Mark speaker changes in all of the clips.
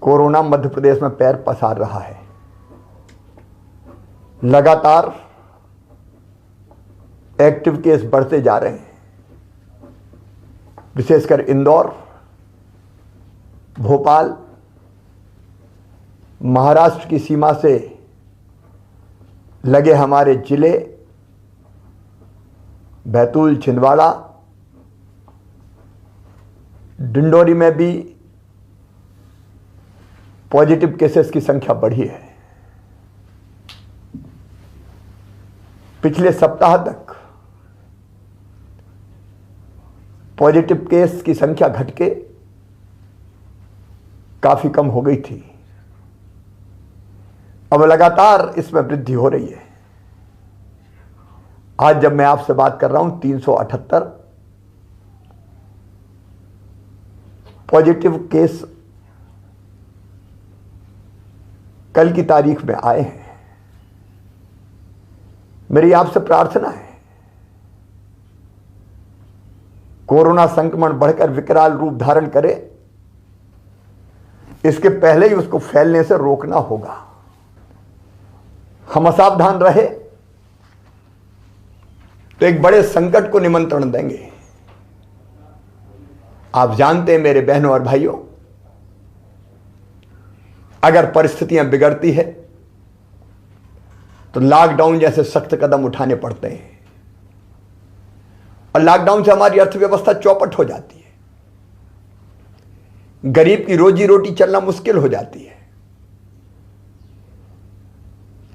Speaker 1: Corona Madhya Pradesh में पैर पसार रहा है। लगातार एक्टिव केस बढ़ते जा रहे हैं। विशेषकर इंदौर, भोपाल, महाराष्ट्र की सीमा से लगे हमारे जिले बैतूल, छिंदवाड़ा, डिंडोरी में भी पॉजिटिव केसेस की संख्या बढ़ी है। पिछले सप्ताह तक पॉजिटिव केस की संख्या घट के काफी कम हो गई थी। अब लगातार इसमें वृद्धि हो रही है। आज जब मैं आपसे बात कर रहा हूं 378 पॉजिटिव केस कल की तारीख में आए हैं। मेरी आपसे प्रार्थना है, कोरोना संक्रमण बढ़कर विकराल रूप धारण करे, इसके पहले ही उसको फैलने से रोकना होगा। हम असावधान रहे तो एक बड़े संकट को निमंत्रण देंगे। आप जानते हैं मेरे बहनों और भाइयों, अगर परिस्थितियां बिगड़ती है तो लॉकडाउन जैसे सख्त कदम उठाने पड़ते हैं और लॉकडाउन से हमारी अर्थव्यवस्था चौपट हो जाती है। गरीब की रोजी रोटी चलना मुश्किल हो जाती है।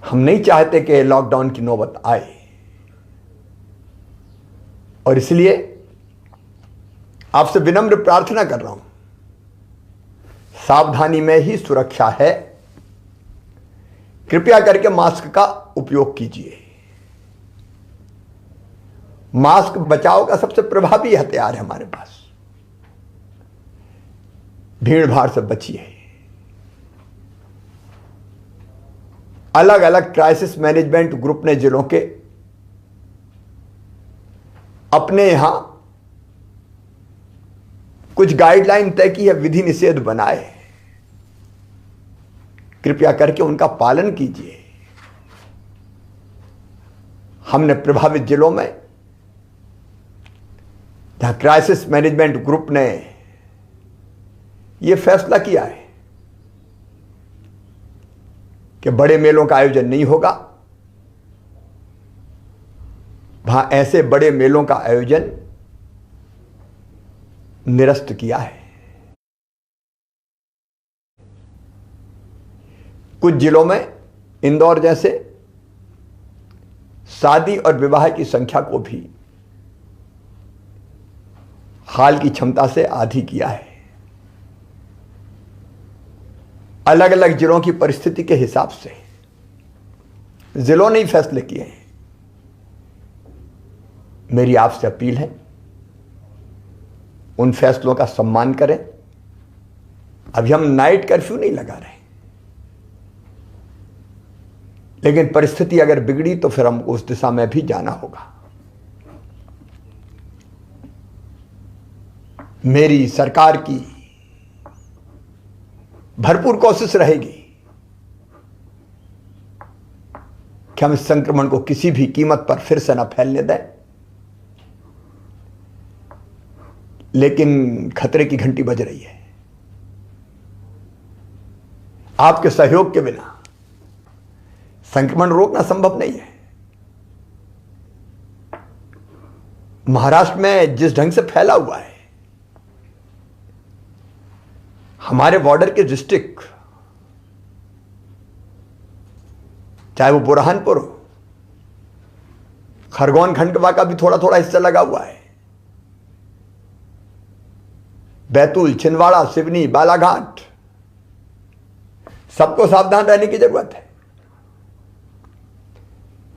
Speaker 1: हम नहीं चाहते कि लॉकडाउन की नौबत आए और इसलिए आपसे विनम्र प्रार्थना कर रहा हूं, सावधानी में ही सुरक्षा है। कृपया करके मास्क का उपयोग कीजिए। मास्क बचाव का सबसे प्रभावी हथियार है हमारे पास। भीड़ भाड़ से बचिए। अलग अलग क्राइसिस मैनेजमेंट ग्रुप ने जिलों के अपने यहां कुछ गाइडलाइन तय की है, विधि निषेध बनाए। कृपया करके उनका पालन कीजिए। हमने प्रभावित जिलों में जहां क्राइसिस मैनेजमेंट ग्रुप ने यह फैसला किया है कि बड़े मेलों का आयोजन नहीं होगा, वहां ऐसे बड़े मेलों का आयोजन निरस्त किया है। कुछ जिलों में इंदौर जैसे शादी और विवाह की संख्या को भी हाल की क्षमता से आधी किया है। अलग अलग जिलों की परिस्थिति के हिसाब से जिलों ने ही फैसले किए हैं। मेरी आपसे अपील है, उन फैसलों का सम्मान करें। अभी हम नाइट कर्फ्यू नहीं लगा रहे, लेकिन परिस्थिति अगर बिगड़ी तो फिर हमको उस दिशा में भी जाना होगा। मेरी सरकार की भरपूर कोशिश रहेगी कि हम इस संक्रमण को किसी भी कीमत पर फिर से न फैलने दें, लेकिन खतरे की घंटी बज रही है। आपके सहयोग के बिना संक्रमण रोकना संभव नहीं है। महाराष्ट्र में जिस ढंग से फैला हुआ है, हमारे बॉर्डर के डिस्ट्रिक्ट, चाहे वो बुरहानपुर हो, खरगोन खंडवा का भी थोड़ा थोड़ा हिस्सा लगा हुआ है, बैतूल, छिंदवाड़ा, सिवनी, बालाघाट, सबको सावधान रहने की जरूरत है।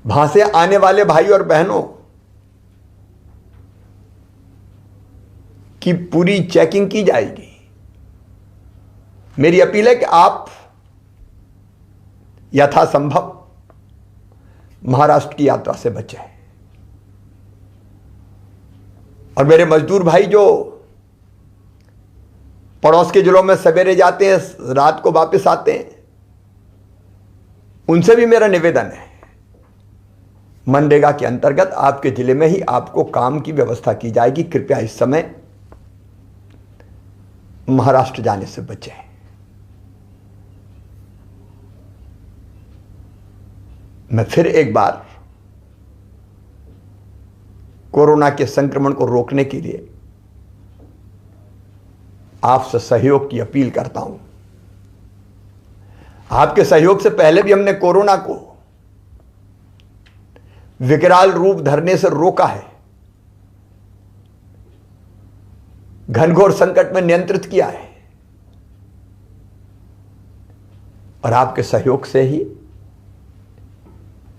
Speaker 1: वहां से आने वाले भाई और बहनों की पूरी चेकिंग की जाएगी। मेरी अपील है कि आप यथासंभव महाराष्ट्र की यात्रा से बचें। और मेरे मजदूर भाई जो पड़ोस के जिलों में सवेरे जाते हैं, रात को वापस आते हैं, उनसे भी मेरा निवेदन है, मनरेगा के अंतर्गत आपके जिले में ही आपको काम की व्यवस्था की जाएगी। कृपया इस समय महाराष्ट्र जाने से बचें। मैं फिर एक बार कोरोना के संक्रमण को रोकने के लिए आपसे सहयोग की अपील करता हूं। आपके सहयोग से पहले भी हमने कोरोना को विकराल रूप धरने से रोका है, घनघोर संकट में नियंत्रित किया है, और आपके सहयोग से ही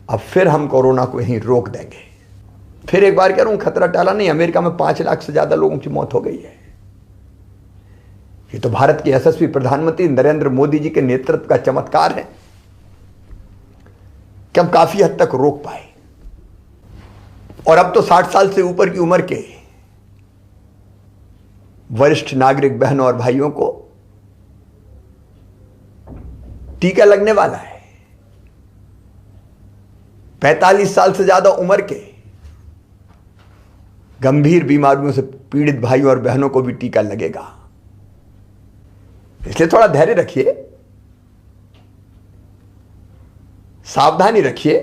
Speaker 1: अब फिर हम कोरोना को यहीं रोक देंगे। फिर एक बार कह रहा हूं, खतरा टाला नहीं। अमेरिका में 5 लाख से ज्यादा लोगों की मौत हो गई है। ये तो भारत के यशस्वी प्रधानमंत्री नरेंद्र मोदी जी के नेतृत्व का चमत्कार है कि हम काफी हद तक रोक पाए। और अब तो 60 साल से ऊपर की उम्र के वरिष्ठ नागरिक बहनों और भाइयों को टीका लगने वाला है। 45 साल से ज्यादा उम्र के गंभीर बीमारियों से पीड़ित भाइयों और बहनों को भी टीका लगेगा। इसलिए थोड़ा धैर्य रखिए, सावधानी रखिए,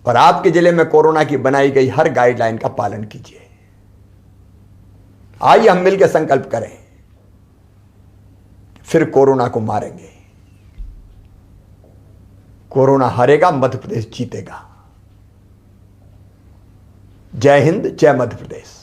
Speaker 1: और आपके जिले में कोरोना की बनाई गई हर गाइडलाइन का पालन कीजिए। आइए हम मिलकर संकल्प करें, फिर कोरोना को मारेंगे। कोरोना हारेगा, मध्य प्रदेश जीतेगा। जय हिंद, जय मध्य प्रदेश।